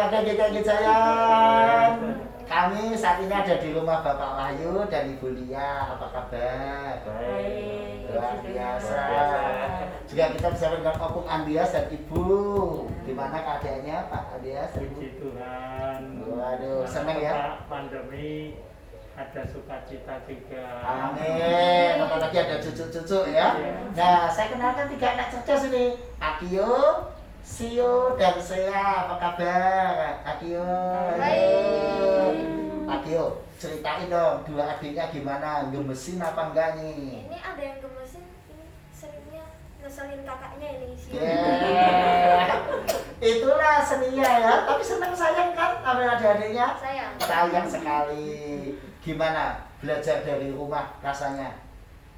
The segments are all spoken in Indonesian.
keluarga GKI Jayan. Kami saat ini ada di rumah Bapak Wahyu dan Ibu Lia. Apa kabar? Baik. Luar biasa. Juga kita bersama dengan Opung Andias dan Ibu. Gimana keadaannya Pak Andias? Puji Tuhan. Waduh, senang ya? Pandemi ada sukacita juga. Amin. Apalagi ada cucu-cucu ya. Nah, saya kenalkan 3 anak cerdas ini. Akio, Sio, dan Sea. Apa kabar? Akio. Baik. Akio, ceritain dong 2 adiknya gimana? Gemesin apa enggak nih? Ini ada yang gemesin, ini seringnya ngeselin kakaknya ini sih. Itulah seninya ya. Tapi senang sayang kan sama adik-adiknya? Sayang. Sayang sekali. Gimana belajar dari rumah rasanya?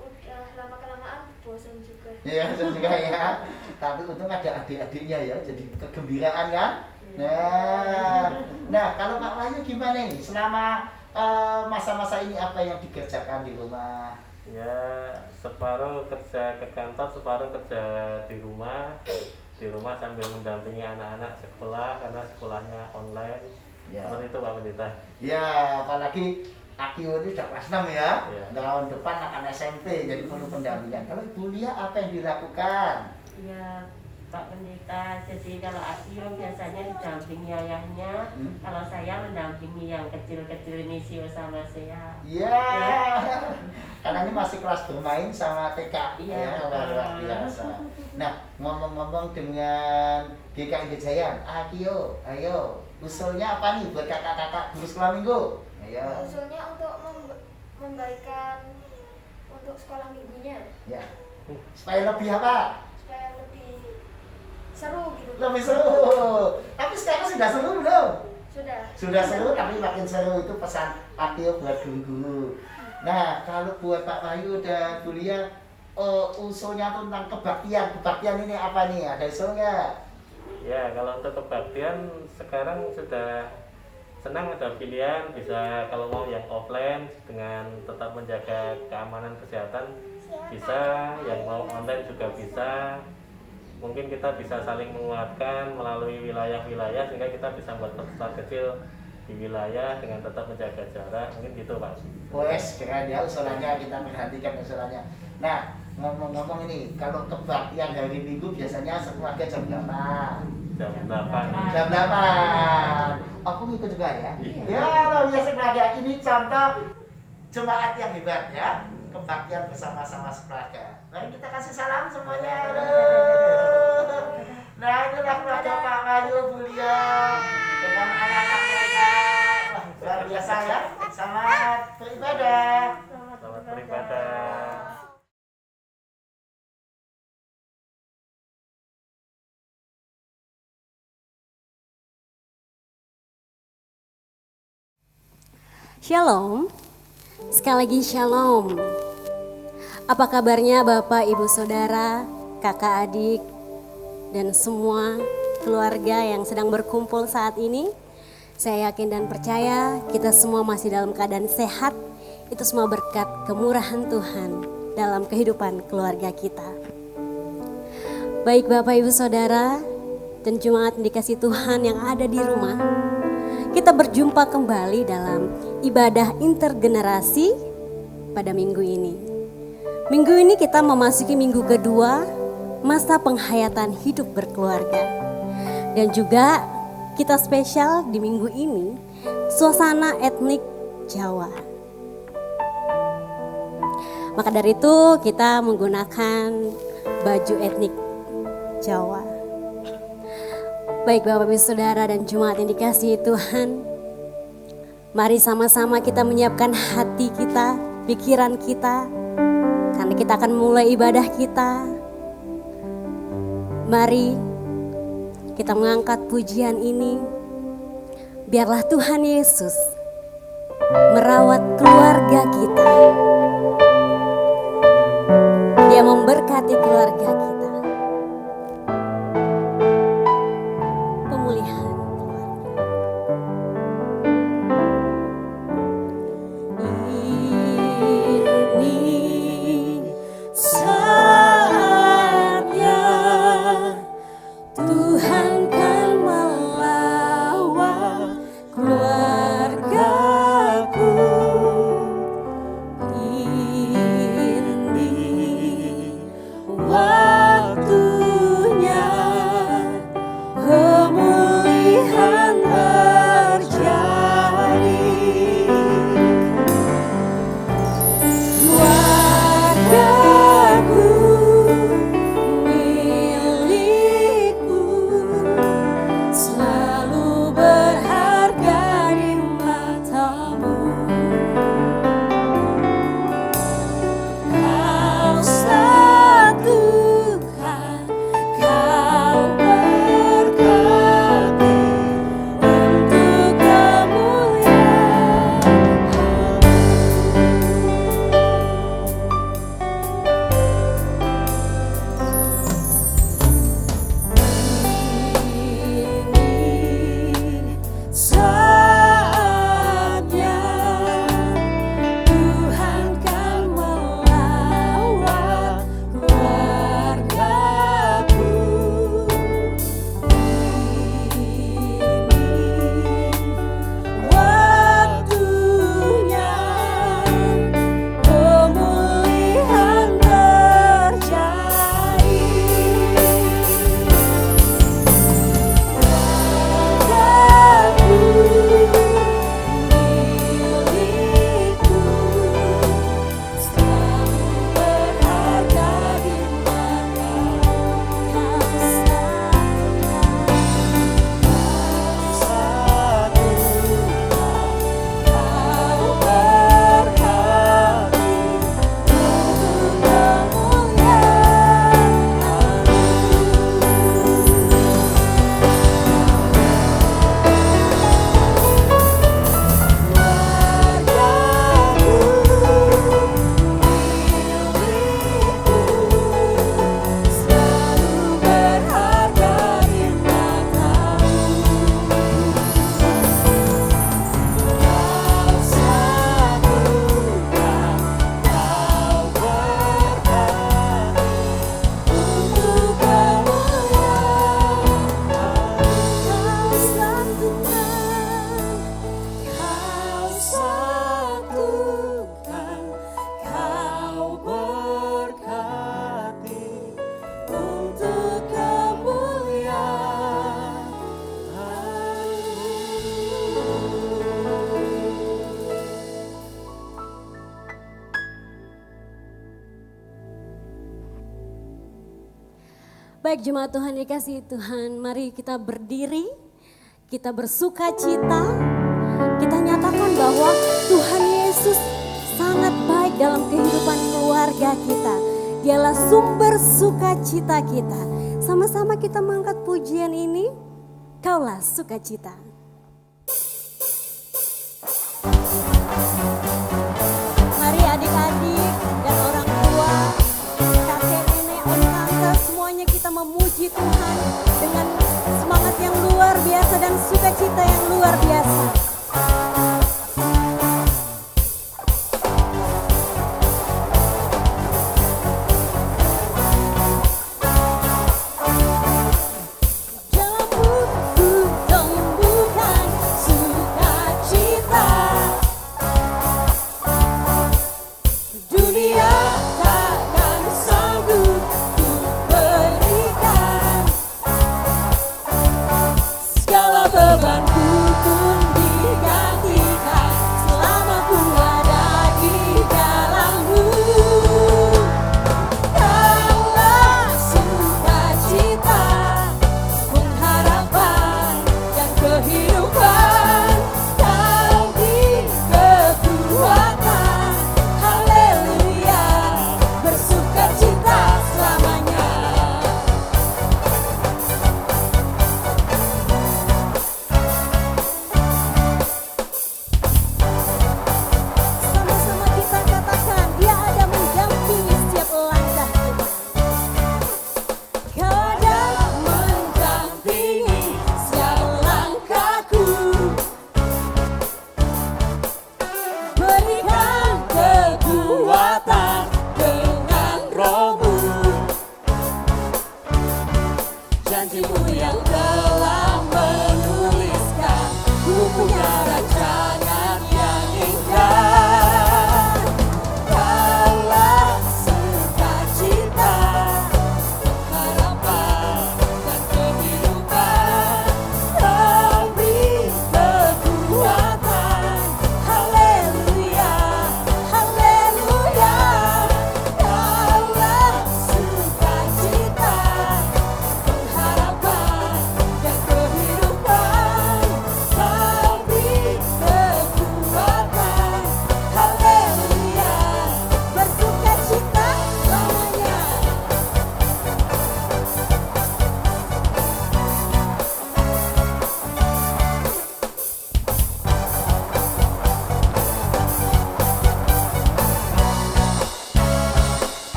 Udah lama-kelamaan bosan juga. Iya, juga ya. Tapi untung ada adik-adiknya ya, jadi kegembiraan kan? Nah, kalau Pak Wahyu gimana nih? Selama masa-masa ini apa yang dikerjakan di rumah? Ya, separuh kerja ke kantor, separuh kerja di rumah. Di rumah sambil mendampingi anak-anak sekolah karena sekolahnya online. Ya. Seperti itu Pak Pendeta. Ya, apalagi Akio ini sudah kelas 6 ya. Ya. Tahun depan akan SMP, jadi perlu pendampingan. Kalau Ibu Lia apa yang dilakukan? Ya Pak Pendeta, jadi kalau Akio biasanya didampingi ayahnya, kalau saya mendampingi yang kecil-kecil ini Sio sama Sea. Iya, karena ini masih kelas bermain sama TK Iya. ya, luar biasa. Nah, ngomong-ngomong dengan GKI Jayan, Akio, ayo, usulnya apa nih buat kakak-kakak guru sekolah minggu? Ayo. Usulnya untuk membaikkan untuk sekolah minggunya Ya, supaya lebih apa? supaya lebih seru gitu. Lebih seru. Tapi sekarang sudah seru belum? Sudah. Sudah seru, tapi makin seru itu pesan Akio buat guru-guru. Nah, kalau buat Pak Wahyu dan Bu Lia, usulnya tentang kebaktian. Kebaktian ini apa nih? Ada usul nggak? Ya, kalau untuk kebaktian sekarang sudah senang ada pilihan, bisa kalau mau yang offline dengan tetap menjaga keamanan kesehatan bisa, yang mau online juga bisa. Mungkin kita bisa saling menguatkan melalui wilayah-wilayah sehingga kita bisa buat peserta kecil di wilayah dengan tetap menjaga jarak, mungkin gitu Pak. Wes, keren ya usulannya, kita perhatikan usulannya. Nah, ngomong-ngomong ini, kalau kebaktian hari Minggu biasanya sekeluarga jam berapa? Jam 8. Jam 8. Aku ngikut juga ya? Ya, luar biasa keluarga. Ini contoh jemaat yang hebat ya. Kebaktian bersama-sama sekeluarga. Mari kita kasih salam semuanya. Nah, inilah keluarga Pak Wahyu, Bu Lia dengan anak-anak mereka. Wah, luar biasa ya. Selamat beribadah. Selamat beribadah. Shalom, sekali lagi shalom. Apa kabarnya Bapak, Ibu, Saudara, kakak, adik, dan semua keluarga yang sedang berkumpul saat ini? Saya yakin dan percaya kita semua masih dalam keadaan sehat. Itu semua berkat kemurahan Tuhan dalam kehidupan keluarga kita. Baik Bapak, Ibu, Saudara, dan jemaat yang dikasihi Tuhan yang ada di rumah, kita berjumpa kembali dalam ibadah intergenerasi pada minggu ini. Minggu ini kita memasuki minggu kedua masa penghayatan hidup berkeluarga. Dan juga kita spesial di minggu ini suasana etnik Jawa. Maka dari itu kita menggunakan baju etnik Jawa. Baik Bapak Ibu Saudara dan jemaat yang dikasihi Tuhan, mari sama-sama kita menyiapkan hati kita, pikiran kita, karena kita akan mulai ibadah kita. Mari kita mengangkat pujian ini, biarlah Tuhan Yesus merawat keluarga kita. Dia memberkati keluarga kita. Tuhan kan melawan Saatnya Tuhan kan melawat keluargaku. Ini waktunya pemulihan terjadi. Milikku selalu berharga di matamu. Kau satu, kau berhati untuk Baik jemaat Tuhan dikasihi Tuhan, mari kita berdiri, kita bersuka cita, kita nyatakan bahwa Tuhan Yesus sangat baik dalam kehidupan keluarga kita. Dialah sumber sukacita kita. Sama-sama kita mengangkat pujian ini, Kaulah sukacita. Mari adik-adik dan orang tua, kakek, nenek, om, tante, semuanya kita memuji Tuhan dengan semangat yang luar biasa dan sukacita yang luar biasa. Bebanku pun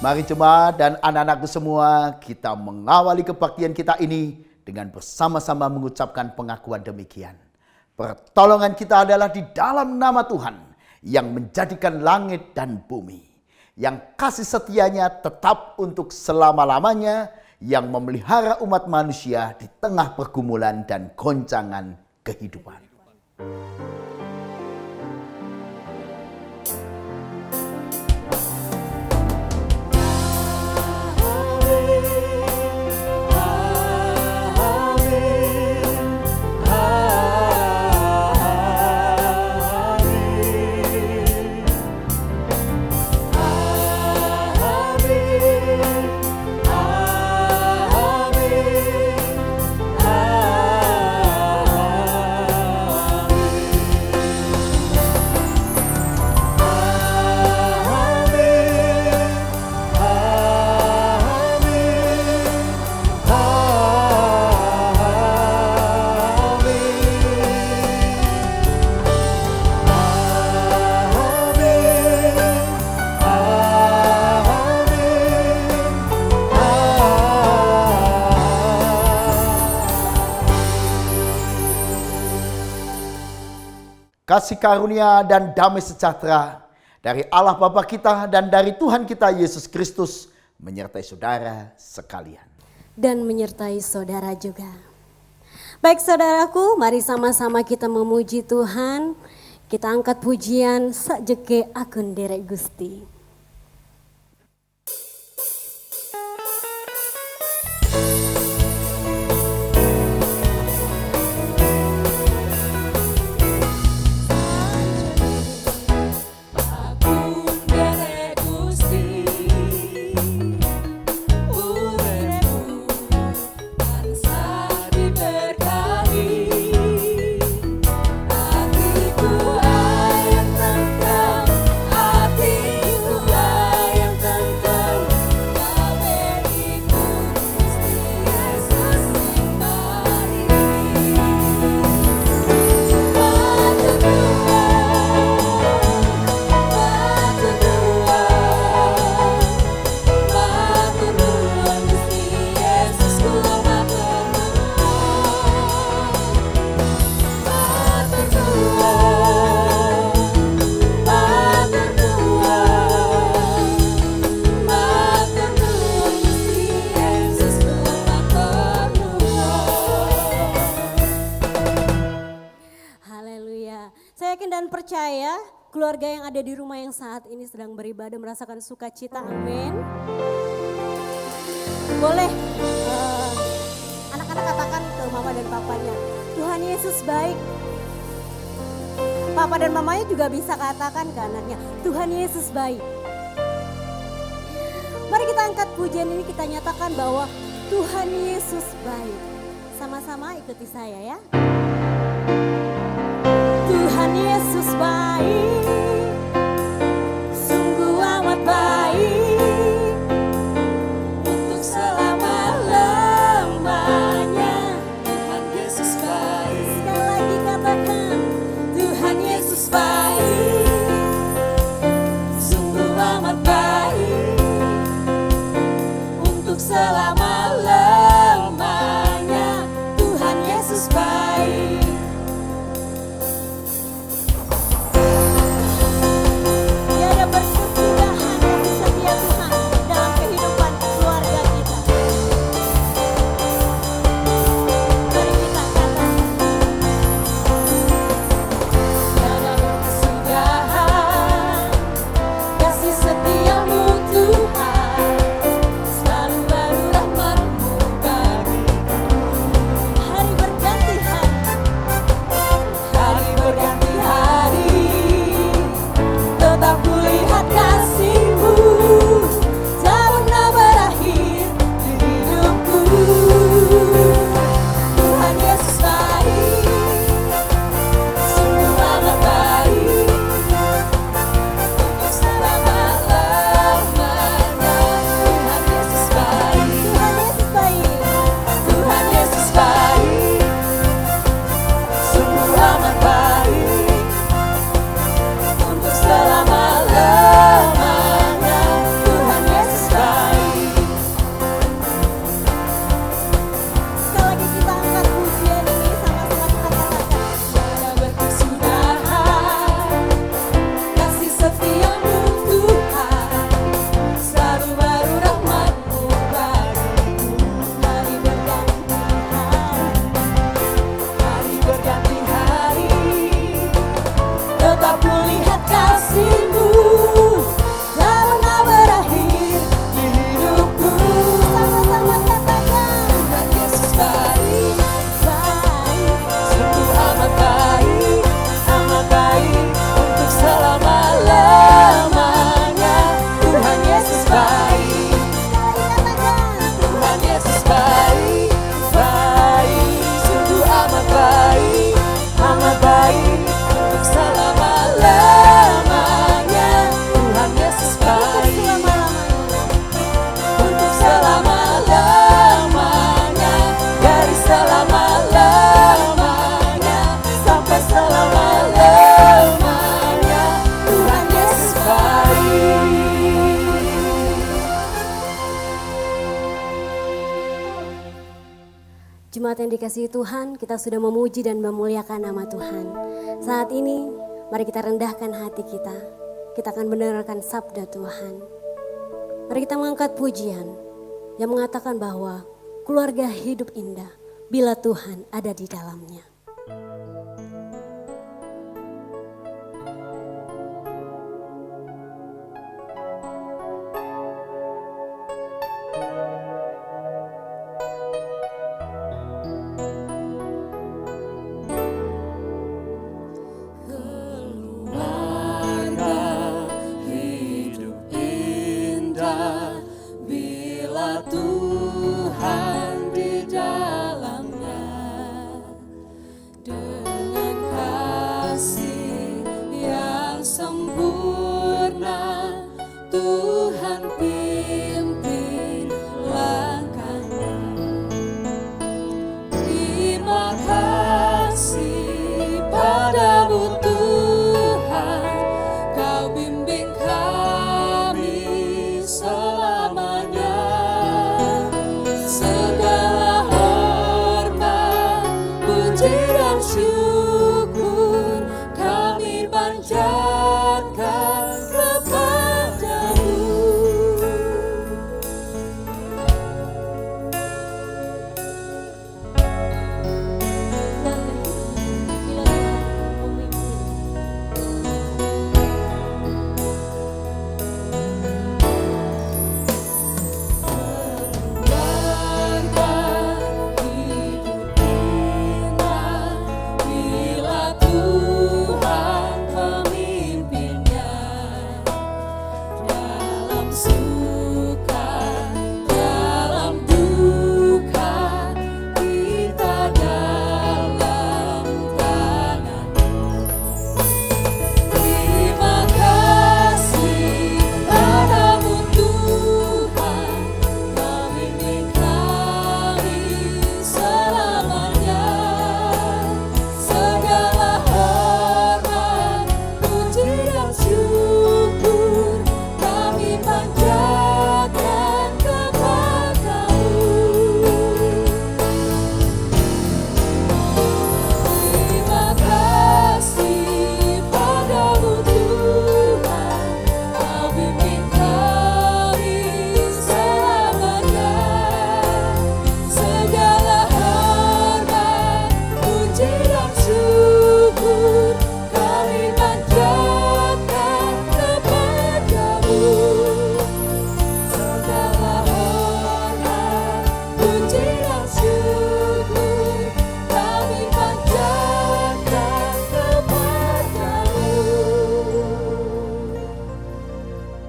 Mari jemaat dan anak-anakku semua, kita mengawali kebaktian kita ini dengan bersama-sama mengucapkan pengakuan demikian. Pertolongan kita adalah di dalam nama Tuhan yang menjadikan langit dan bumi, yang kasih setianya tetap untuk selama-lamanya, yang memelihara umat manusia di tengah pergumulan dan goncangan kehidupan. Kasih karunia dan damai sejahtera dari Allah Bapa kita dan dari Tuhan kita Yesus Kristus menyertai saudara sekalian. Dan menyertai saudara juga. Baik saudaraku, mari sama-sama kita memuji Tuhan. Kita angkat pujian sajeke akun derek Gusti. Percaya keluarga yang ada di rumah yang saat ini sedang beribadah merasakan sukacita, amin. Boleh anak-anak katakan ke mama dan papanya, Tuhan Yesus baik. Papa dan mamanya juga bisa katakan ke anaknya, Tuhan Yesus baik. Mari kita angkat pujian ini, kita nyatakan bahwa Tuhan Yesus baik. Sama-sama ikuti saya ya. Tuhan Yesus baik, sungguh amat baik, untuk selama-lamanya. Tuhan Yesus baik. Sekali lagi katakan, Tuhan Yesus baik, sungguh amat baik, untuk selama-lamanya. Tuhan Yesus baik. Jemaat yang dikasihi Tuhan, kita sudah memuji dan memuliakan nama Tuhan. Saat ini, mari kita rendahkan hati kita. Kita akan mendengarkan sabda Tuhan. Mari kita mengangkat pujian yang mengatakan bahwa keluarga hidup indah bila Tuhan ada di dalamnya.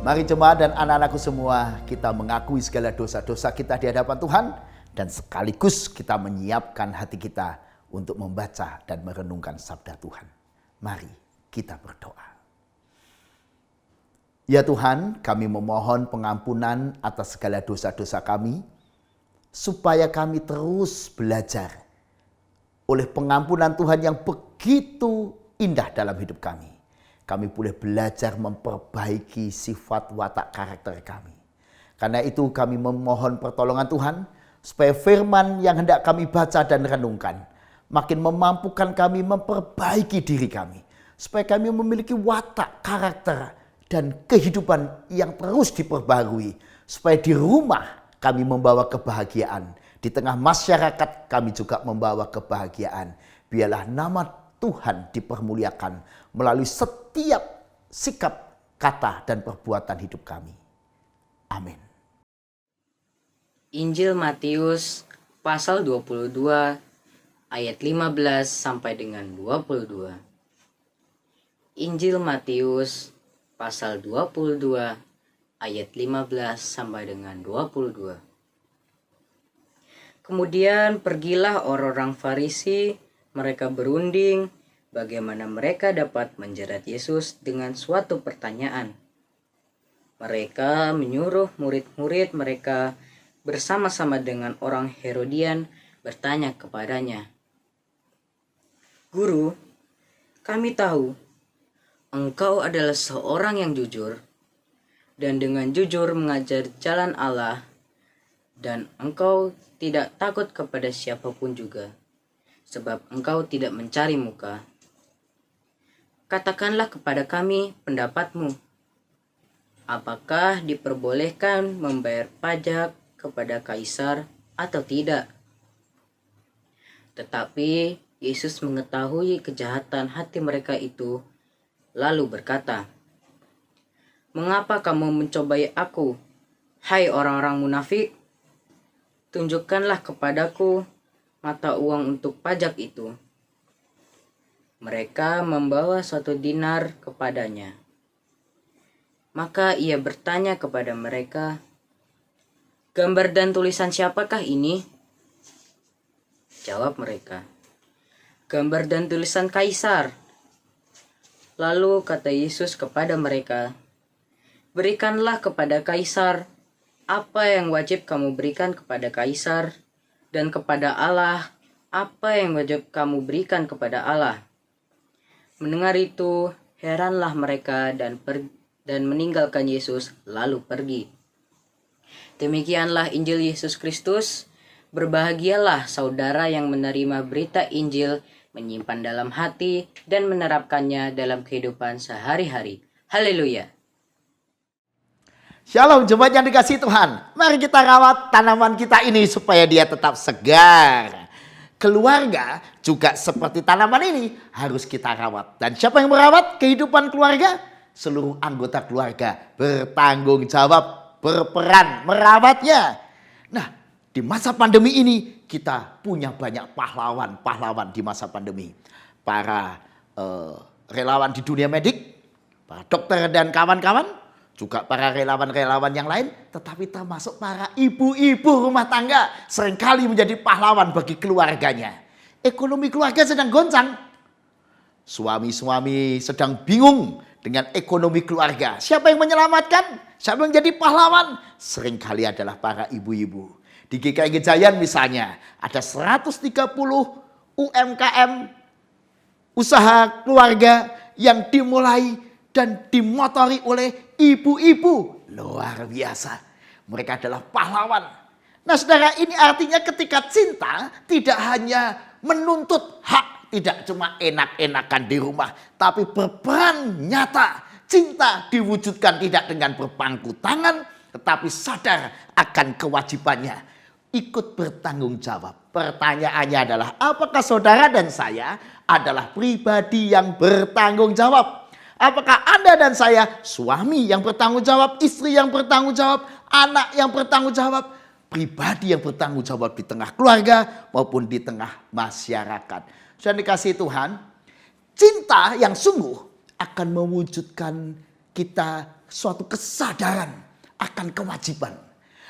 Mari jemaat dan anak-anakku semua, kita mengakui segala dosa-dosa kita di hadapan Tuhan dan sekaligus kita menyiapkan hati kita untuk membaca dan merenungkan sabda Tuhan. Mari kita berdoa. Ya Tuhan, kami memohon pengampunan atas segala dosa-dosa kami, supaya kami terus belajar oleh pengampunan Tuhan yang begitu indah dalam hidup kami. Kami boleh belajar memperbaiki sifat watak karakter kami. Karena itu kami memohon pertolongan Tuhan, supaya firman yang hendak kami baca dan renungkan makin memampukan kami memperbaiki diri kami. Supaya kami memiliki watak karakter dan kehidupan yang terus diperbarui. Supaya di rumah kami membawa kebahagiaan. Di tengah masyarakat kami juga membawa kebahagiaan. Biarlah nama Tuhan dipermuliakan melalui setiap sikap, kata, dan perbuatan hidup kami. Amin. Injil Matius pasal 22 ayat 15 sampai dengan 22. Injil Matius pasal 22 ayat 15 sampai dengan 22. Kemudian pergilah orang-orang Farisi, mereka berunding bagaimana mereka dapat menjerat Yesus dengan suatu pertanyaan. Mereka menyuruh murid-murid mereka bersama-sama dengan orang Herodian bertanya kepadanya, "Guru, kami tahu engkau adalah seorang yang jujur dan dengan jujur mengajar jalan Allah dan engkau tidak takut kepada siapapun juga, sebab engkau tidak mencari muka. Katakanlah kepada kami pendapatmu. Apakah diperbolehkan membayar pajak kepada kaisar atau tidak?" Tetapi Yesus mengetahui kejahatan hati mereka itu, lalu berkata, "Mengapa kamu mencobai aku, hai orang-orang munafik? Tunjukkanlah kepadaku mata uang untuk pajak itu." Mereka membawa 1 dinar kepadanya. Maka ia bertanya kepada mereka, "Gambar dan tulisan siapakah ini?" Jawab mereka, "Gambar dan tulisan kaisar." Lalu kata Yesus kepada mereka, "Berikanlah kepada kaisar apa yang wajib kamu berikan kepada kaisar, dan kepada Allah apa yang wajib kamu berikan kepada Allah." Mendengar itu, heranlah mereka dan meninggalkan Yesus lalu pergi. Demikianlah Injil Yesus Kristus. Berbahagialah saudara yang menerima berita Injil, menyimpan dalam hati, dan menerapkannya dalam kehidupan sehari-hari. Haleluya. Shalom jemaat yang dikasihi Tuhan. Mari kita rawat tanaman kita ini supaya dia tetap segar. Keluarga juga seperti tanaman ini harus kita rawat. Dan siapa yang merawat kehidupan keluarga? Seluruh anggota keluarga bertanggung jawab, berperan merawatnya. Nah, di masa pandemi ini kita punya banyak pahlawan di masa pandemi. Para relawan di dunia medik, para dokter dan kawan-kawan, juga para relawan-relawan yang lain, tetapi termasuk para ibu-ibu rumah tangga seringkali menjadi pahlawan bagi keluarganya. Ekonomi keluarga sedang goncang. Suami-suami sedang bingung dengan ekonomi keluarga. Siapa yang menyelamatkan? Siapa yang menjadi pahlawan? Seringkali adalah para ibu-ibu. Di GKI Gejayan misalnya, ada 130 UMKM, usaha keluarga yang dimulai dan dimotori oleh ibu-ibu. Luar biasa. Mereka adalah pahlawan. Nah saudara, ini artinya ketika cinta tidak hanya menuntut hak, tidak cuma enak-enakan di rumah, tapi berperan nyata. Cinta diwujudkan tidak dengan berpangku tangan, tetapi sadar akan kewajibannya. Ikut bertanggung jawab. Pertanyaannya adalah, apakah saudara dan saya adalah pribadi yang bertanggung jawab? Apakah Anda dan saya suami yang bertanggung jawab, istri yang bertanggung jawab, anak yang bertanggung jawab, pribadi yang bertanggung jawab di tengah keluarga maupun di tengah masyarakat? Sudah dikasihi Tuhan, cinta yang sungguh akan mewujudkan kita suatu kesadaran akan kewajiban.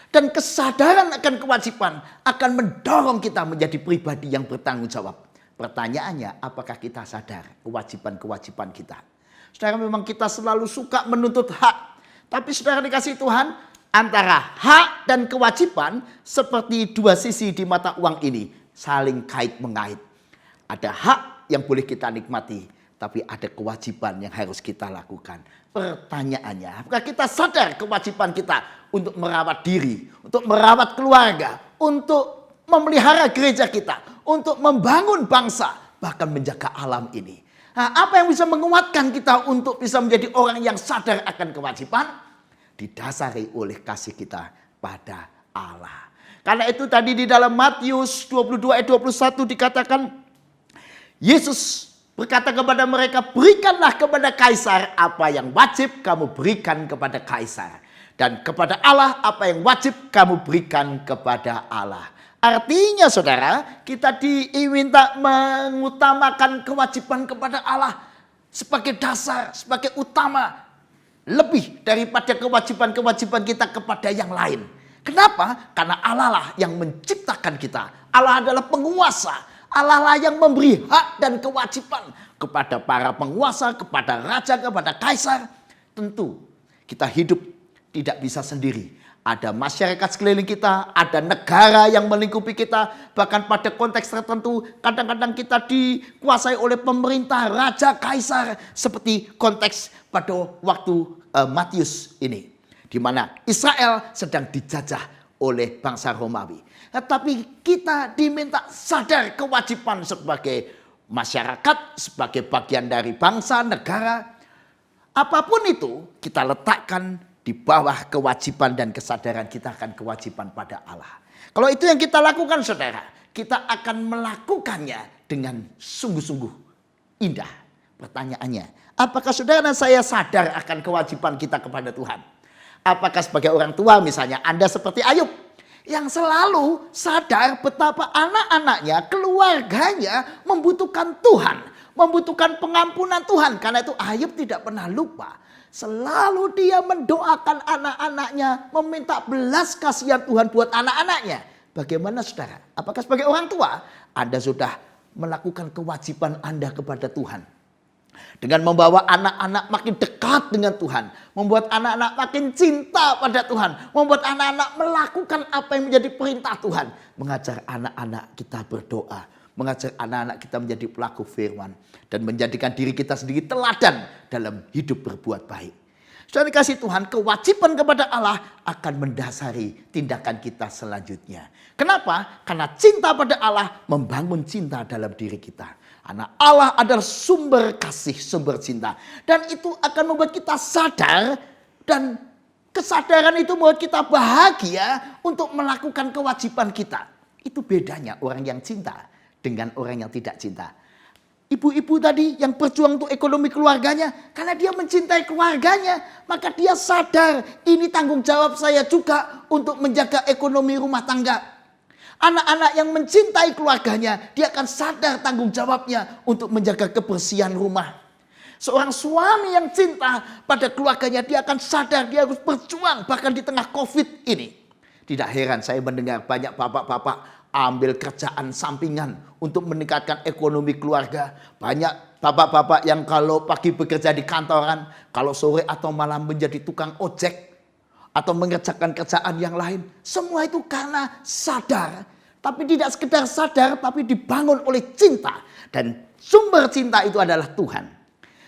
Dan kesadaran akan kewajiban akan mendorong kita menjadi pribadi yang bertanggung jawab. Pertanyaannya, apakah kita sadar kewajiban-kewajiban kita? Saudara, memang kita selalu suka menuntut hak. Tapi saudara dikasihi Tuhan, antara hak dan kewajiban seperti dua sisi di mata uang ini saling kait-mengait. Ada hak yang boleh kita nikmati, tapi ada kewajiban yang harus kita lakukan. Pertanyaannya, apakah kita sadar kewajiban kita untuk merawat diri, untuk merawat keluarga, untuk memelihara gereja kita, untuk membangun bangsa, bahkan menjaga alam ini? Nah, apa yang bisa menguatkan kita untuk bisa menjadi orang yang sadar akan kewajiban? Didasari oleh kasih kita pada Allah. Karena itu tadi di dalam Matius 22 ayat 21 dikatakan, Yesus berkata kepada mereka, berikanlah kepada kaisar apa yang wajib kamu berikan kepada kaisar. Dan kepada Allah apa yang wajib kamu berikan kepada Allah. Artinya saudara, kita diminta mengutamakan kewajiban kepada Allah sebagai dasar, sebagai utama. Lebih daripada kewajiban-kewajiban kita kepada yang lain. Kenapa? Karena Allah lah yang menciptakan kita. Allah adalah penguasa. Allah lah yang memberi hak dan kewajiban kepada para penguasa, kepada raja, kepada kaisar. Tentu kita hidup tidak bisa sendiri. Ada masyarakat sekeliling kita, ada negara yang melingkupi kita. Bahkan pada konteks tertentu kadang-kadang kita dikuasai oleh pemerintah, raja, kaisar. Seperti konteks pada waktu Matius ini. Di mana Israel sedang dijajah oleh bangsa Romawi. Tetapi kita diminta sadar kewajiban sebagai masyarakat, sebagai bagian dari bangsa, negara. Apapun itu kita letakkan di bawah kewajiban dan kesadaran kita akan kewajiban pada Allah. Kalau itu yang kita lakukan saudara, kita akan melakukannya dengan sungguh-sungguh indah. Pertanyaannya, apakah saudara dan saya sadar akan kewajiban kita kepada Tuhan? Apakah sebagai orang tua misalnya Anda seperti Ayub yang selalu sadar betapa anak-anaknya, keluarganya membutuhkan Tuhan, membutuhkan pengampunan Tuhan. Karena itu Ayub tidak pernah lupa. Selalu dia mendoakan anak-anaknya, meminta belas kasihan Tuhan buat anak-anaknya. Bagaimana saudara? Apakah sebagai orang tua Anda sudah melakukan kewajiban Anda kepada Tuhan? Dengan membawa anak-anak makin dekat dengan Tuhan. Membuat anak-anak makin cinta pada Tuhan. Membuat anak-anak melakukan apa yang menjadi perintah Tuhan. Mengajar anak-anak kita berdoa. Mengajar anak-anak kita menjadi pelaku firman. Dan menjadikan diri kita sendiri teladan dalam hidup berbuat baik. Saudara dikasih Tuhan, kewajiban kepada Allah akan mendasari tindakan kita selanjutnya. Kenapa? Karena cinta pada Allah membangun cinta dalam diri kita. Karena Allah adalah sumber kasih, sumber cinta. Dan itu akan membuat kita sadar dan kesadaran itu membuat kita bahagia untuk melakukan kewajiban kita. Itu bedanya orang yang cinta dengan orang yang tidak cinta. Ibu-ibu tadi yang berjuang untuk ekonomi keluarganya, karena dia mencintai keluarganya, maka dia sadar ini tanggung jawab saya juga untuk menjaga ekonomi rumah tangga. Anak-anak yang mencintai keluarganya, dia akan sadar tanggung jawabnya untuk menjaga kebersihan rumah. Seorang suami yang cinta pada keluarganya, dia akan sadar dia harus berjuang bahkan di tengah COVID ini. Tidak heran saya mendengar banyak bapak-bapak ambil kerjaan sampingan untuk meningkatkan ekonomi keluarga. Banyak bapak-bapak yang kalau pagi bekerja di kantoran, kalau sore atau malam menjadi tukang ojek atau mengerjakan kerjaan yang lain. Semua itu karena sadar. Tapi tidak sekedar sadar, tapi dibangun oleh cinta. Dan sumber cinta itu adalah Tuhan.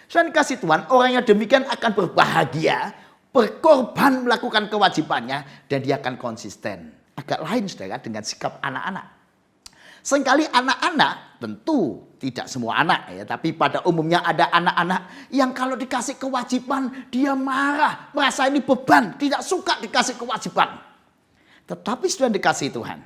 Saya dikasih Tuhan, orang yang demikian akan berbahagia, berkorban melakukan kewajibannya, dan dia akan konsisten. Agak lain saudara dengan sikap anak-anak. Seringkali anak-anak, tentu tidak semua anak ya, tapi pada umumnya ada anak-anak yang kalau dikasih kewajiban dia marah, merasa ini beban, tidak suka dikasih kewajiban. Tetapi sudah dikasih Tuhan,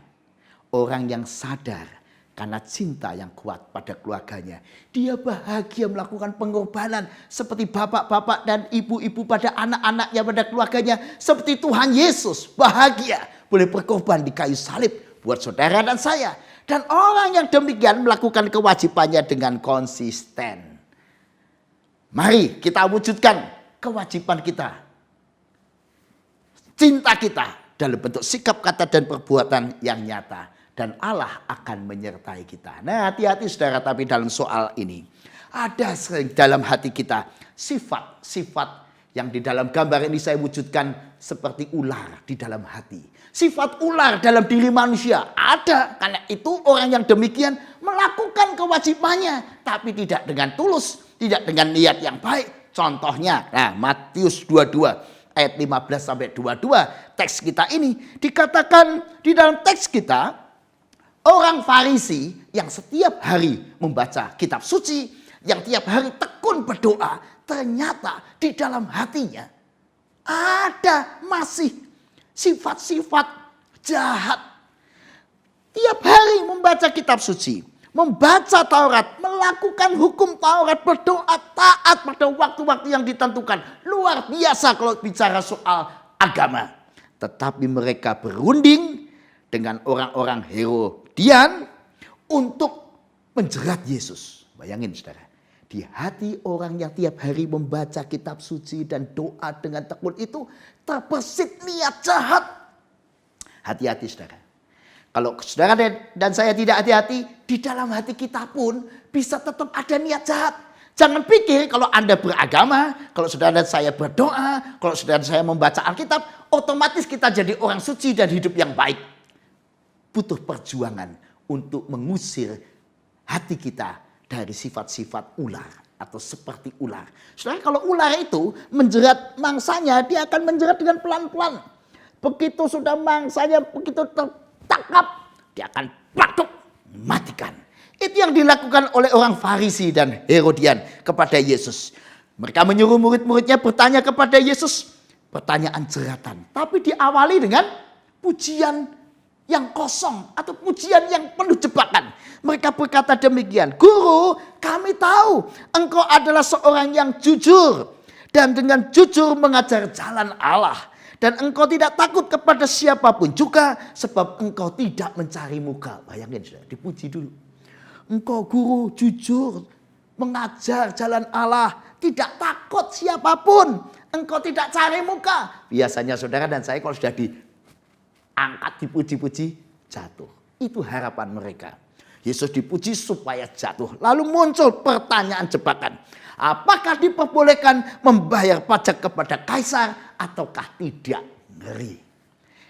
orang yang sadar karena cinta yang kuat pada keluarganya, dia bahagia melakukan pengorbanan seperti bapak-bapak dan ibu-ibu pada anak-anaknya, pada keluarganya, seperti Tuhan Yesus bahagia boleh berkorban di kayu salib buat saudara dan saya. Dan orang yang demikian melakukan kewajibannya dengan konsisten. Mari kita wujudkan kewajiban kita, cinta kita dalam bentuk sikap, kata, dan perbuatan yang nyata. Dan Allah akan menyertai kita. Nah, hati-hati saudara, tapi dalam soal ini ada sering dalam hati kita sifat-sifat yang di dalam gambar ini saya wujudkan seperti ular di dalam hati. Sifat ular dalam diri manusia ada. Karena itu orang yang demikian melakukan kewajibannya, tapi tidak dengan tulus, tidak dengan niat yang baik. Contohnya, nah, Matius 22 ayat 15 sampai 22, teks kita ini dikatakan di dalam teks kita, orang Farisi yang setiap hari membaca kitab suci, yang tiap hari tekun berdoa, ternyata di dalam hatinya ada masih sifat-sifat jahat. Tiap hari membaca kitab suci, membaca Taurat, melakukan hukum Taurat, berdoa taat pada waktu-waktu yang ditentukan. Luar biasa kalau bicara soal agama. Tetapi mereka berunding dengan orang-orang Herodian untuk menjerat Yesus. Bayangin saudara, di hati orang yang tiap hari membaca kitab suci dan doa dengan tekun itu terbesit niat jahat. Hati-hati saudara. Kalau saudara dan saya tidak hati-hati, di dalam hati kita pun bisa tetap ada niat jahat. Jangan pikir kalau Anda beragama, kalau saudara dan saya berdoa, kalau saudara dan saya membaca Alkitab, otomatis kita jadi orang suci dan hidup yang baik. Butuh perjuangan untuk mengusir hati kita dari sifat-sifat ular atau seperti ular. Saudara, kalau ular itu menjerat mangsanya, dia akan menjerat dengan pelan-pelan. Begitu sudah mangsanya, begitu tertangkap, dia akan plaktuk, matikan. Itu yang dilakukan oleh orang Farisi dan Herodian kepada Yesus. Mereka menyuruh murid-muridnya bertanya kepada Yesus pertanyaan jeratan. Tapi diawali dengan pujian yang kosong atau pujian yang penuh jebakan. Mereka berkata demikian, Guru, kami tahu engkau adalah seorang yang jujur dan dengan jujur mengajar jalan Allah. Dan engkau tidak takut kepada siapapun juga sebab engkau tidak mencari muka. Bayangin sudah, dipuji dulu. Engkau guru jujur mengajar jalan Allah, tidak takut siapapun. Engkau tidak cari muka. Biasanya saudara dan saya kalau sudah diangkat, dipuji-puji, jatuh. Itu harapan mereka. Yesus dipuji supaya jatuh. Lalu muncul pertanyaan jebakan. Apakah diperbolehkan membayar pajak kepada kaisar ataukah tidak? Ngeri.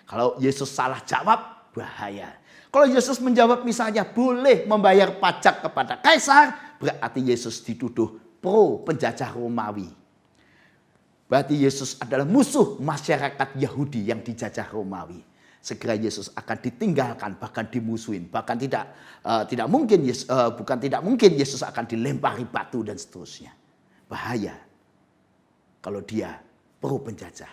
Kalau Yesus salah jawab, bahaya. Kalau Yesus menjawab misalnya boleh membayar pajak kepada kaisar, berarti Yesus dituduh pro penjajah Romawi. Berarti Yesus adalah musuh masyarakat Yahudi yang dijajah Romawi. Segera Yesus akan ditinggalkan, bahkan dimusuhin, bahkan tidak mungkin Yesus akan dilempari batu dan seterusnya. Bahaya kalau dia pro penjajah.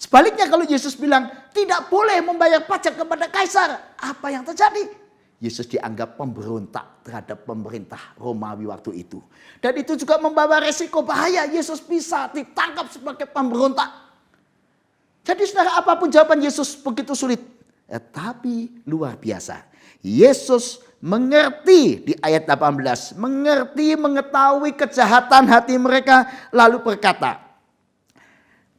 Sebaliknya kalau Yesus bilang tidak boleh membayar pajak kepada kaisar, apa yang terjadi? Yesus dianggap pemberontak terhadap pemerintah Romawi waktu itu. Dan itu juga membawa resiko bahaya. Yesus bisa ditangkap sebagai pemberontak. Jadi saudara, apapun jawaban Yesus begitu sulit. Tapi luar biasa. Yesus mengerti di ayat 18. Mengerti, mengetahui kejahatan hati mereka. Lalu berkata,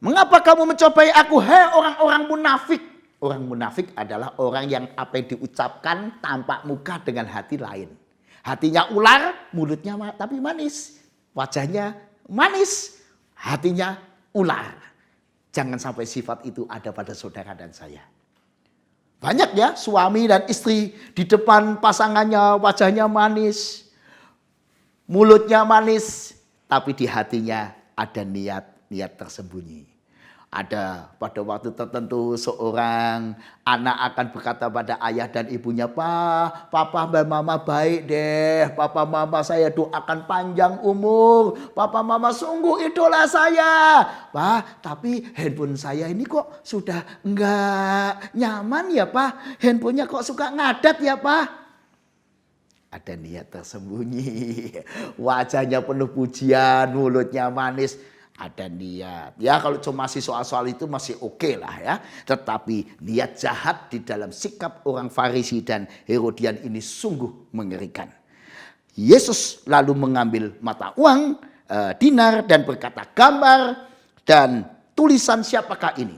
mengapa kamu mencobai aku, hai orang-orang munafik? Orang munafik adalah orang yang apa yang diucapkan tampak muka dengan hati lain. Hatinya ular, mulutnya tapi manis. Wajahnya manis, hatinya ular. Jangan sampai sifat itu ada pada saudara dan saya. Banyak ya suami dan istri di depan pasangannya wajahnya manis, mulutnya manis, tapi di hatinya ada niat tersembunyi. Ada pada waktu tertentu seorang anak akan berkata pada ayah dan ibunya, Papa dan Mama baik deh, Papa Mama saya doakan panjang umur, Papa Mama sungguh idola saya. Tapi handphone saya ini kok sudah enggak nyaman ya Pak, handphonenya kok suka ngadat ya Pak. Ada niat tersembunyi, wajahnya penuh pujian, mulutnya manis. Ada niat. Ya kalau cuma masih soal-soal itu masih oke lah ya. Tetapi niat jahat di dalam sikap orang Farisi dan Herodian ini sungguh mengerikan. Yesus lalu mengambil mata uang, dinar dan berkata, gambar dan tulisan siapakah ini?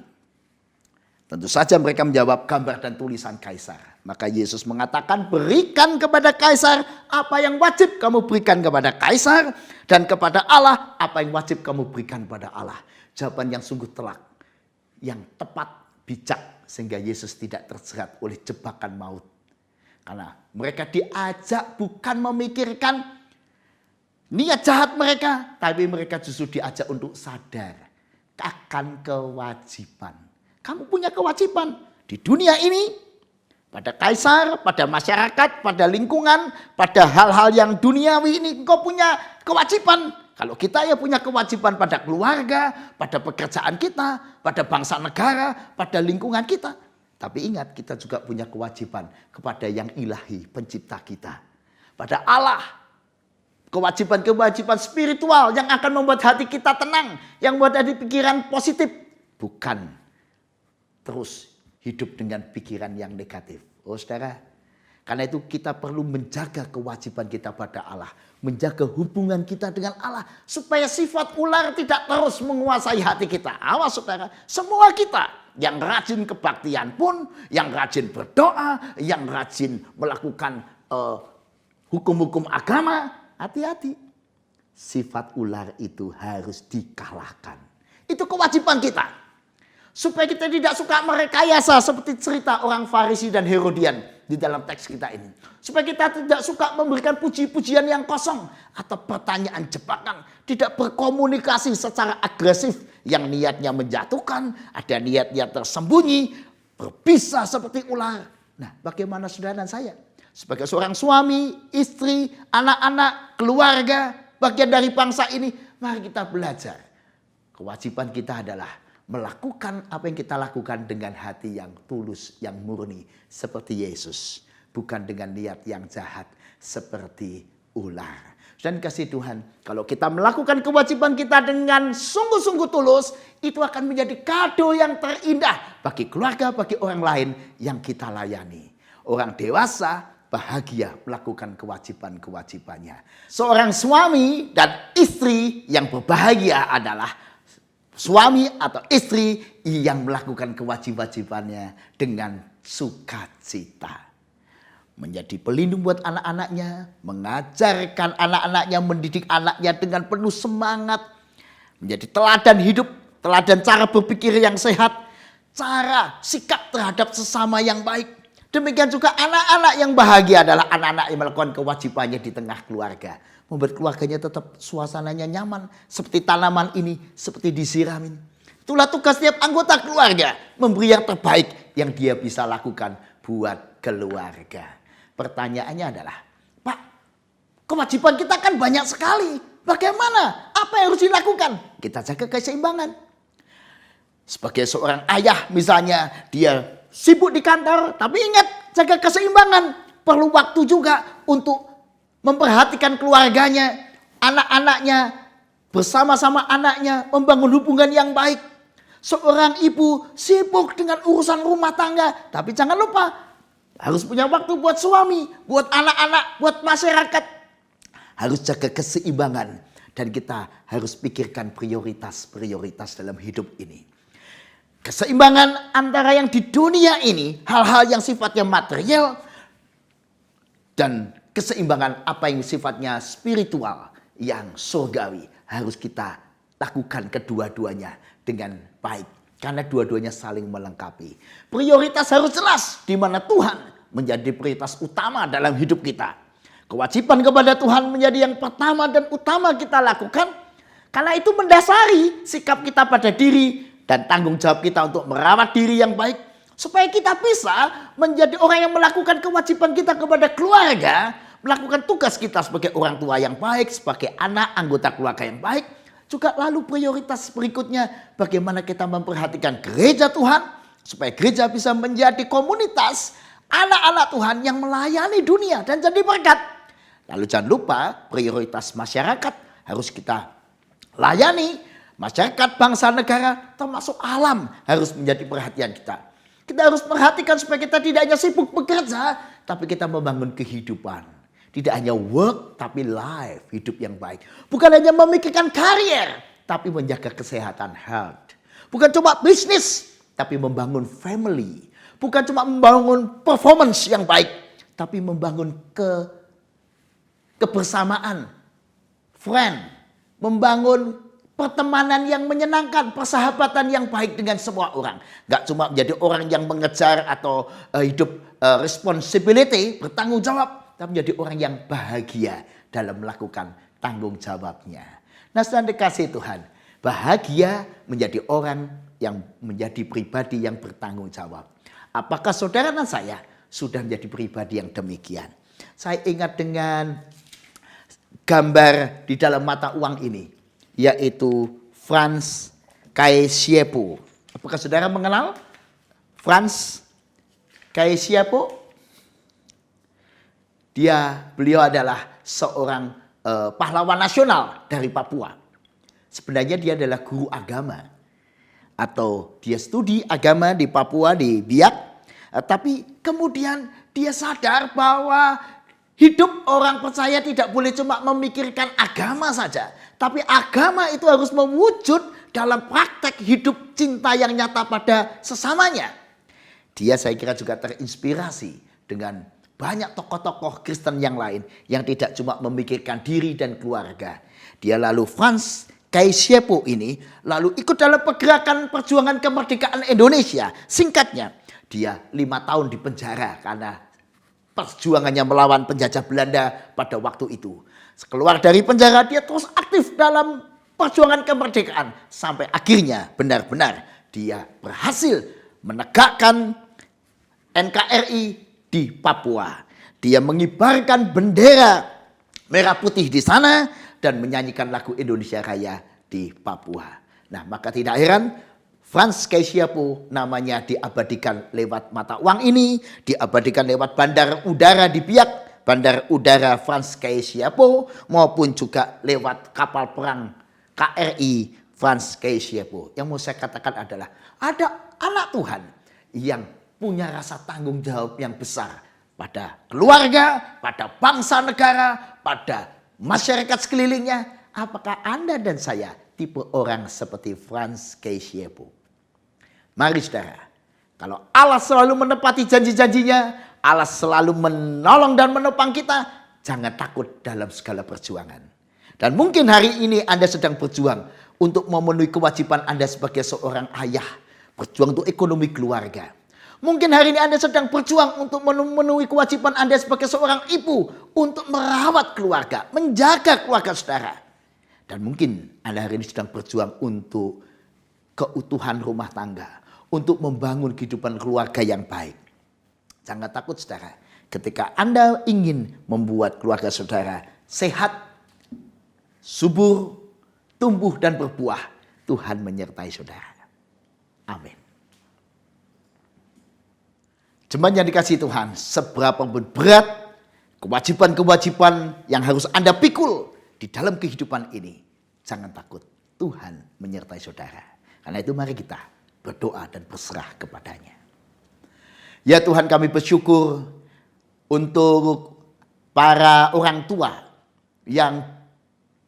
Tentu saja mereka menjawab, gambar dan tulisan kaisar. Maka Yesus mengatakan, berikan kepada kaisar apa yang wajib kamu berikan kepada kaisar, dan kepada Allah apa yang wajib kamu berikan kepada Allah. Jawaban yang sungguh telak, yang tepat, bijak, sehingga Yesus tidak terjerat oleh jebakan maut. Karena mereka diajak bukan memikirkan niat jahat mereka, tapi mereka justru diajak untuk sadar akan kewajiban. Kamu punya kewajiban di dunia ini, pada kaisar, pada masyarakat, pada lingkungan, pada hal-hal yang duniawi ini engkau punya kewajiban. Kalau kita ya punya kewajiban pada keluarga, pada pekerjaan kita, pada bangsa negara, pada lingkungan kita. Tapi ingat, kita juga punya kewajiban kepada yang ilahi, pencipta kita. Pada Allah. Kewajiban-kewajiban spiritual yang akan membuat hati kita tenang, yang membuat hati pikiran positif. Bukan terus hidup dengan pikiran yang negatif. Oh saudara, karena itu kita perlu menjaga kewajiban kita pada Allah. Menjaga hubungan kita dengan Allah. Supaya sifat ular tidak terus menguasai hati kita. Awas saudara, semua kita yang rajin kebaktian pun, yang rajin berdoa, yang rajin melakukan hukum-hukum agama, hati-hati. Sifat ular itu harus dikalahkan. Itu kewajiban kita. Supaya kita tidak suka merekayasa seperti cerita orang Farisi dan Herodian di dalam teks kita ini. Supaya kita tidak suka memberikan puji-pujian yang kosong atau pertanyaan jebakan. Tidak berkomunikasi secara agresif yang niatnya menjatuhkan, ada niat-niat tersembunyi, berbisa seperti ular. Nah, bagaimana saudara dan saya? Sebagai seorang suami, istri, anak-anak, keluarga, bagian dari bangsa ini, mari kita belajar. Kewajiban kita adalah melakukan apa yang kita lakukan dengan hati yang tulus, yang murni, seperti Yesus. Bukan dengan niat yang jahat, seperti ular. Dan kasih Tuhan, kalau kita melakukan kewajiban kita dengan sungguh-sungguh tulus, itu akan menjadi kado yang terindah bagi keluarga, bagi orang lain yang kita layani. Orang dewasa bahagia melakukan kewajiban-kewajibannya. Seorang suami dan istri yang berbahagia adalah suami atau istri yang melakukan kewajiban-kewajibannya dengan sukacita. Menjadi pelindung buat anak-anaknya, mengajarkan anak-anaknya, mendidik anaknya dengan penuh semangat. Menjadi teladan hidup, teladan cara berpikir yang sehat, cara sikap terhadap sesama yang baik. Demikian juga anak-anak yang bahagia adalah anak-anak yang melakukan kewajibannya di tengah keluarga. Membuat keluarganya tetap suasananya nyaman, seperti tanaman ini, seperti disiramin. Itulah tugas setiap anggota keluarga, memberi yang terbaik yang dia bisa lakukan buat keluarga. Pertanyaannya adalah, Pak, kewajiban kita kan banyak sekali. Bagaimana? Apa yang harus dilakukan? Kita jaga keseimbangan. Sebagai seorang ayah misalnya, dia sibuk di kantor, tapi ingat, jaga keseimbangan. Perlu waktu juga untuk memperhatikan keluarganya, anak-anaknya, bersama-sama anaknya, membangun hubungan yang baik. Seorang ibu sibuk dengan urusan rumah tangga, tapi jangan lupa, harus punya waktu buat suami, buat anak-anak, buat masyarakat. Harus jaga keseimbangan. Dan kita harus pikirkan prioritas-prioritas dalam hidup ini. Keseimbangan antara yang di dunia ini, hal-hal yang sifatnya material, dan keseimbangan apa yang sifatnya spiritual, yang surgawi. Harus kita lakukan kedua-duanya dengan baik. Karena dua-duanya saling melengkapi. Prioritas harus jelas di mana Tuhan menjadi prioritas utama dalam hidup kita. Kewajiban kepada Tuhan menjadi yang pertama dan utama kita lakukan. Karena itu mendasari sikap kita pada diri dan tanggung jawab kita untuk merawat diri yang baik. Supaya kita bisa menjadi orang yang melakukan kewajiban kita kepada keluarga. Melakukan tugas kita sebagai orang tua yang baik, sebagai anak anggota keluarga yang baik. Juga lalu prioritas berikutnya, bagaimana kita memperhatikan gereja Tuhan, supaya gereja bisa menjadi komunitas anak-anak Tuhan yang melayani dunia dan jadi berkat. Lalu jangan lupa prioritas masyarakat harus kita layani. Masyarakat, bangsa, negara, termasuk alam harus menjadi perhatian kita. Kita harus perhatikan supaya kita tidak hanya sibuk bekerja, tapi kita membangun kehidupan. Tidak hanya work, tapi life, hidup yang baik. Bukan hanya memikirkan karier, tapi menjaga kesehatan, health. Bukan cuma bisnis, tapi membangun family. Bukan cuma membangun performance yang baik, tapi membangun kebersamaan, friend. Membangun pertemanan yang menyenangkan, persahabatan yang baik dengan semua orang. Gak cuma menjadi orang yang mengejar atau hidup responsibility, bertanggung jawab. Tapi menjadi orang yang bahagia dalam melakukan tanggung jawabnya. Nah, saudara dikasih Tuhan, bahagia menjadi orang yang menjadi pribadi yang bertanggung jawab. Apakah saudara dan saya sudah menjadi pribadi yang demikian? Saya ingat dengan gambar di dalam mata uang ini, yaitu Franz Kaisiepo. Apakah saudara mengenal Franz Kaisiepo? Beliau adalah seorang pahlawan nasional dari Papua. Sebenarnya dia adalah guru agama. Atau dia studi agama di Papua, di Biak. Tapi kemudian dia sadar bahwa hidup orang percaya tidak boleh cuma memikirkan agama saja. Tapi agama itu harus mewujud dalam praktek hidup cinta yang nyata pada sesamanya. Dia saya kira juga terinspirasi dengan banyak tokoh-tokoh Kristen yang lain yang tidak cuma memikirkan diri dan keluarga. Dia lalu Franz Kaisiepo ini lalu ikut dalam pergerakan perjuangan kemerdekaan Indonesia. Singkatnya, dia 5 tahun di penjara karena perjuangannya melawan penjajah Belanda pada waktu itu. Keluar dari penjara, dia terus aktif dalam perjuangan kemerdekaan sampai akhirnya benar-benar dia berhasil menegakkan NKRI di Papua. Dia mengibarkan bendera merah putih di sana dan menyanyikan lagu Indonesia Raya di Papua. Nah, maka tidak heran Frans Kaisiepo namanya diabadikan lewat mata uang ini, diabadikan lewat bandar udara di Biak, bandar udara Frans Kaisiepo, maupun juga lewat kapal perang KRI Frans Kaisiepo. Yang mau saya katakan adalah ada anak Tuhan yang punya rasa tanggung jawab yang besar pada keluarga, pada bangsa negara, pada masyarakat sekelilingnya. Apakah Anda dan saya tipe orang seperti Frans Kaisiepo? Mari saudara, kalau Allah selalu menepati janji-janjinya, Allah selalu menolong dan menopang kita, jangan takut dalam segala perjuangan. Dan mungkin hari ini Anda sedang berjuang untuk memenuhi kewajiban Anda sebagai seorang ayah, berjuang untuk ekonomi keluarga. Mungkin hari ini Anda sedang berjuang untuk memenuhi kewajiban Anda sebagai seorang ibu untuk merawat keluarga, menjaga keluarga saudara. Dan mungkin Anda hari ini sedang berjuang untuk keutuhan rumah tangga, untuk membangun kehidupan keluarga yang baik. Jangan takut saudara, ketika Anda ingin membuat keluarga saudara sehat, subur, tumbuh dan berbuah, Tuhan menyertai saudara. Amin. Jemaat yang dikasihi Tuhan, seberapa berat kewajiban-kewajiban yang harus Anda pikul di dalam kehidupan ini, jangan takut, Tuhan menyertai saudara. Karena itu mari kita berdoa dan berserah kepadanya. Ya Tuhan, kami bersyukur untuk para orang tua yang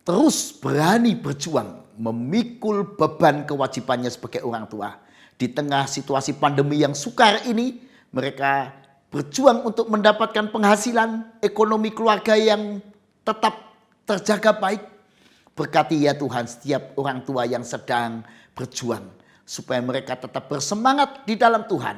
terus berani berjuang memikul beban kewajibannya sebagai orang tua. Di tengah situasi pandemi yang sukar ini, mereka berjuang untuk mendapatkan penghasilan ekonomi keluarga yang tetap terjaga baik. Berkati ya Tuhan setiap orang tua yang sedang berjuang, supaya mereka tetap bersemangat di dalam Tuhan.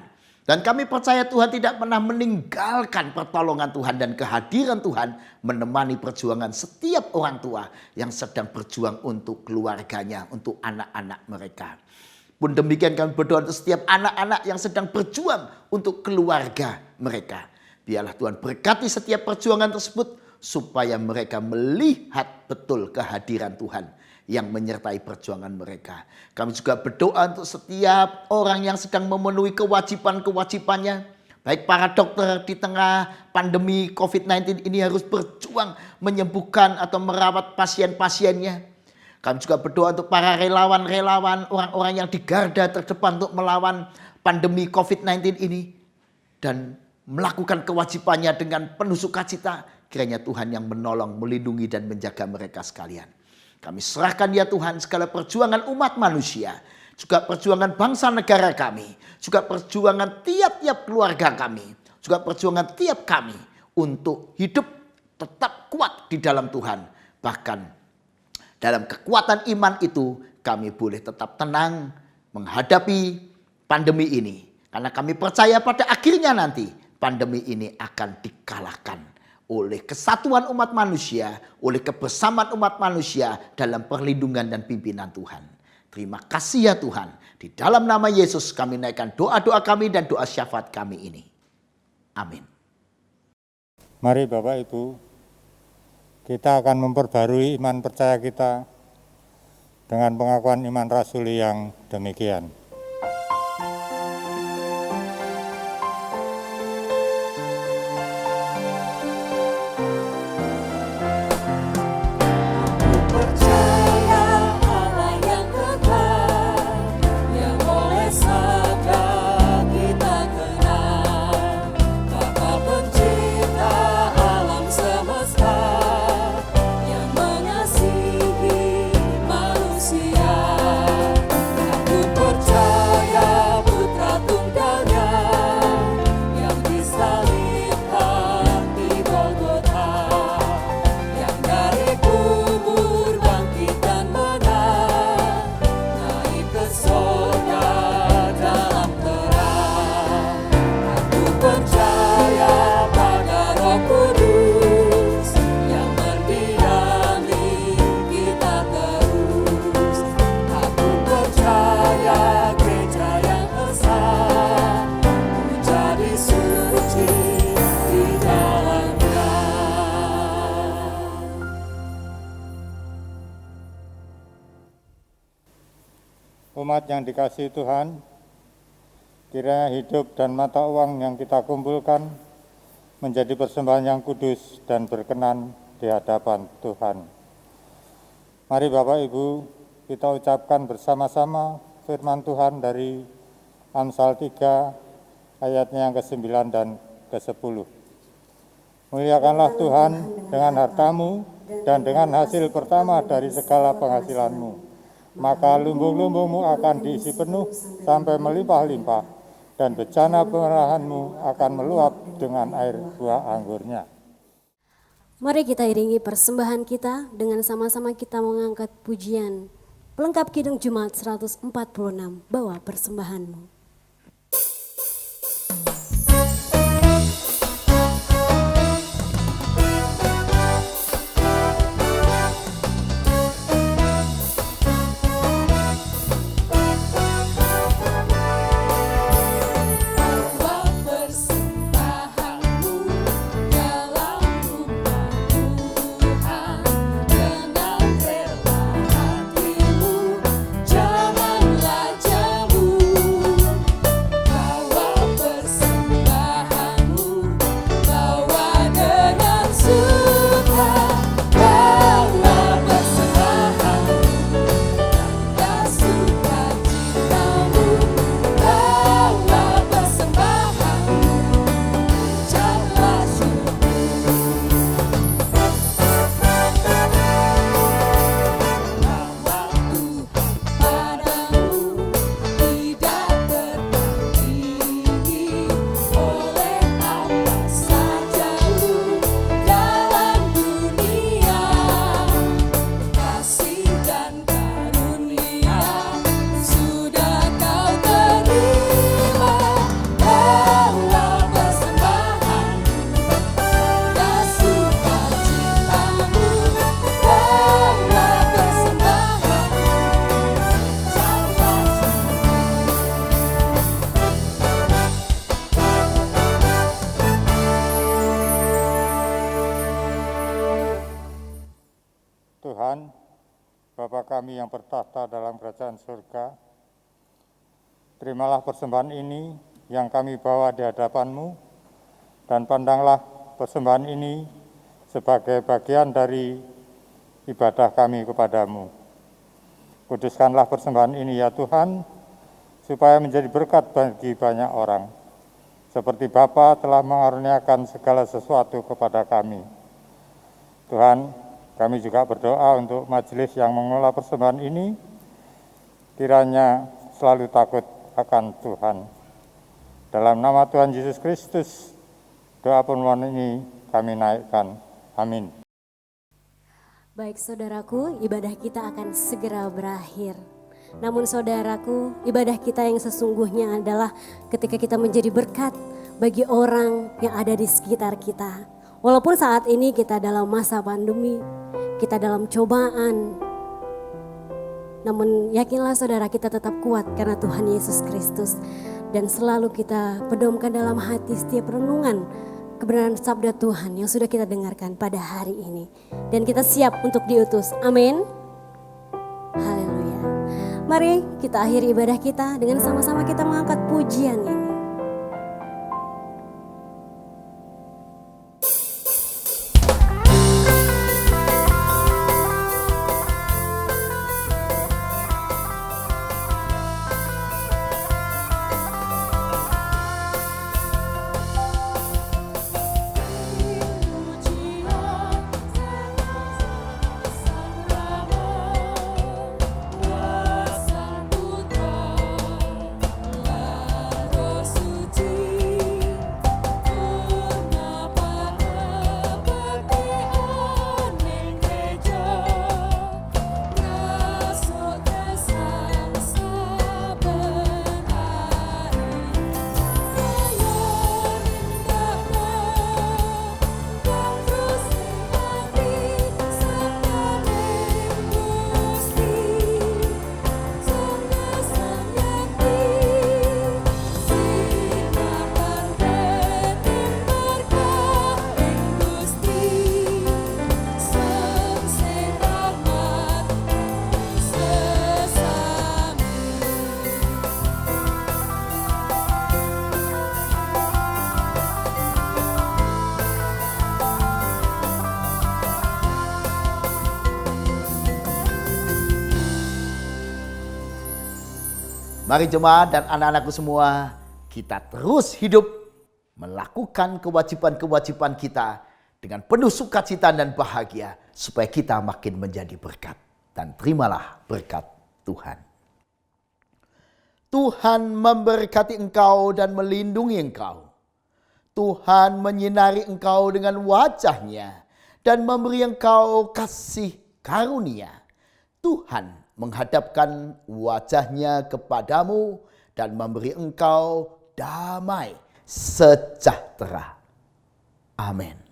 Dan kami percaya Tuhan tidak pernah meninggalkan pertolongan Tuhan dan kehadiran Tuhan menemani perjuangan setiap orang tua yang sedang berjuang untuk keluarganya, untuk anak-anak mereka. Pun demikian kami berdoa untuk setiap anak-anak yang sedang berjuang untuk keluarga mereka. Biarlah Tuhan berkati setiap perjuangan tersebut supaya mereka melihat betul kehadiran Tuhan yang menyertai perjuangan mereka. Kami juga berdoa untuk setiap orang yang sedang memenuhi kewajiban-kewajibannya. Baik para dokter di tengah pandemi COVID-19 ini harus berjuang menyembuhkan atau merawat pasien-pasiennya. Kami juga berdoa untuk para relawan-relawan, orang-orang yang di garda terdepan untuk melawan pandemi COVID-19 ini. Dan melakukan kewajibannya dengan penuh sukacita. Kiranya Tuhan yang menolong, melindungi dan menjaga mereka sekalian. Kami serahkan ya Tuhan segala perjuangan umat manusia. Juga perjuangan bangsa negara kami. Juga perjuangan tiap-tiap keluarga kami. Juga perjuangan tiap kami untuk hidup tetap kuat di dalam Tuhan. Bahkan dalam kekuatan iman itu kami boleh tetap tenang menghadapi pandemi ini. Karena kami percaya pada akhirnya nanti pandemi ini akan dikalahkan oleh kesatuan umat manusia, oleh kebersamaan umat manusia dalam perlindungan dan pimpinan Tuhan. Terima kasih ya Tuhan. Di dalam nama Yesus kami naikkan doa-doa kami dan doa syafaat kami ini. Amin. Mari Bapak Ibu, kita akan memperbarui iman percaya kita dengan pengakuan iman rasuli yang demikian. Percaya umat yang dikasihi Tuhan, kiranya hidup dan mata uang yang kita kumpulkan menjadi persembahan yang kudus dan berkenan di hadapan Tuhan. Mari Bapak Ibu, kita ucapkan bersama-sama firman Tuhan dari Amsal 3 ayatnya yang ke-9 dan ke-10. Muliakanlah Tuhan dengan hartamu dan dengan hasil pertama dari segala penghasilanmu. Maka lumbung-lumbungmu akan diisi penuh sampai melimpah-limpah, dan bejana pemerahanmu akan meluap dengan air buah anggurnya. Mari kita iringi persembahan kita dengan sama-sama kita mengangkat pujian pelengkap Kidung Jumat 146, bawa persembahanmu. Tuhan, Bapa kami yang bertahta dalam kerajaan surga, terimalah persembahan ini yang kami bawa di hadapan-Mu, dan pandanglah persembahan ini sebagai bagian dari ibadah kami kepadamu. Kuduskanlah persembahan ini ya Tuhan, supaya menjadi berkat bagi banyak orang, seperti Bapa telah mengaruniakan segala sesuatu kepada kami. Tuhan, kami juga berdoa untuk majelis yang mengelola persembahan ini, kiranya selalu takut akan Tuhan. Dalam nama Tuhan Yesus Kristus, doa permohonan ini kami naikkan. Amin. Baik saudaraku, ibadah kita akan segera berakhir. Namun saudaraku, ibadah kita yang sesungguhnya adalah ketika kita menjadi berkat bagi orang yang ada di sekitar kita. Walaupun saat ini kita dalam masa pandemi, kita dalam cobaan, namun yakinlah saudara, kita tetap kuat karena Tuhan Yesus Kristus. Dan selalu kita pedomkan dalam hati setiap renungan kebenaran sabda Tuhan yang sudah kita dengarkan pada hari ini. Dan kita siap untuk diutus. Amin. Haleluya. Mari kita akhiri ibadah kita dengan sama-sama kita mengangkat pujian ini. Terus Mari jemaat dan anak-anakku semua, kita terus hidup melakukan kewajiban-kewajiban kita dengan penuh sukacita dan bahagia supaya kita makin menjadi berkat. Dan terimalah berkat Tuhan. Tuhan memberkati engkau dan melindungi engkau. Tuhan menyinari engkau dengan wajah-Nya dan memberi engkau kasih karunia. Tuhan menghadapkan wajah-Nya kepadamu dan memberi engkau damai sejahtera. Amin.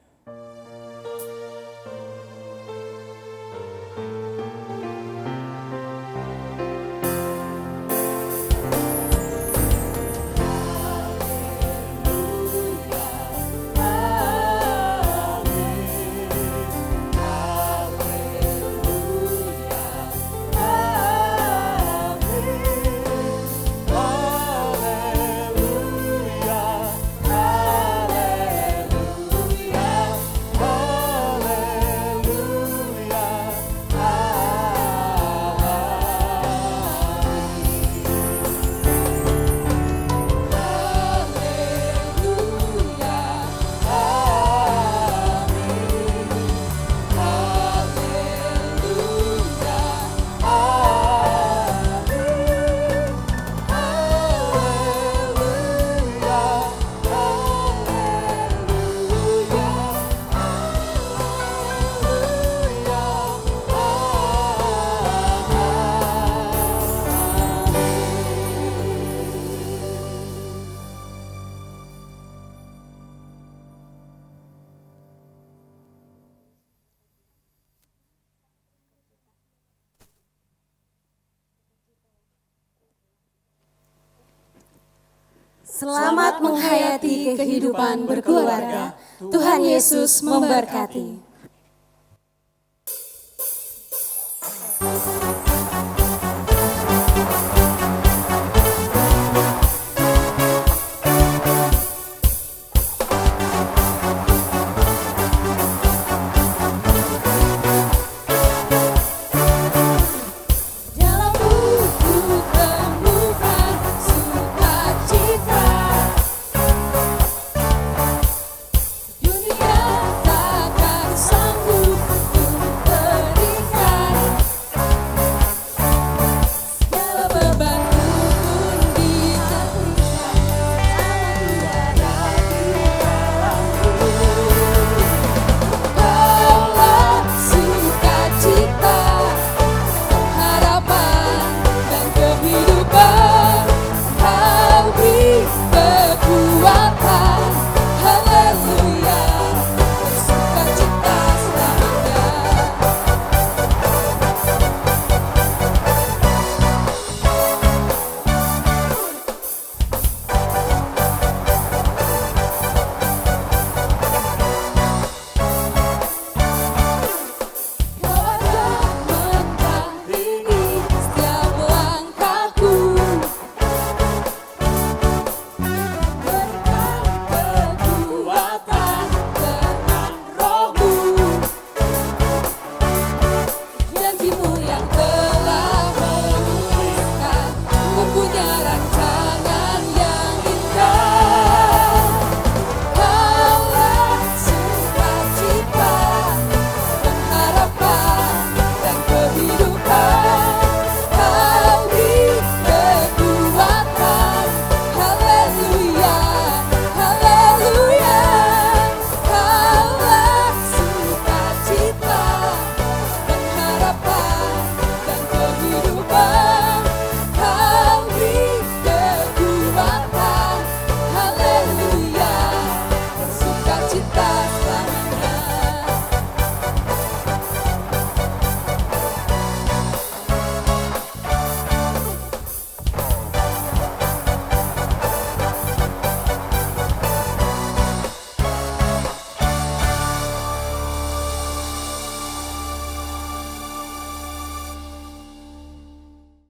Selamat menghayati kehidupan berkeluarga. Tuhan Yesus memberkati.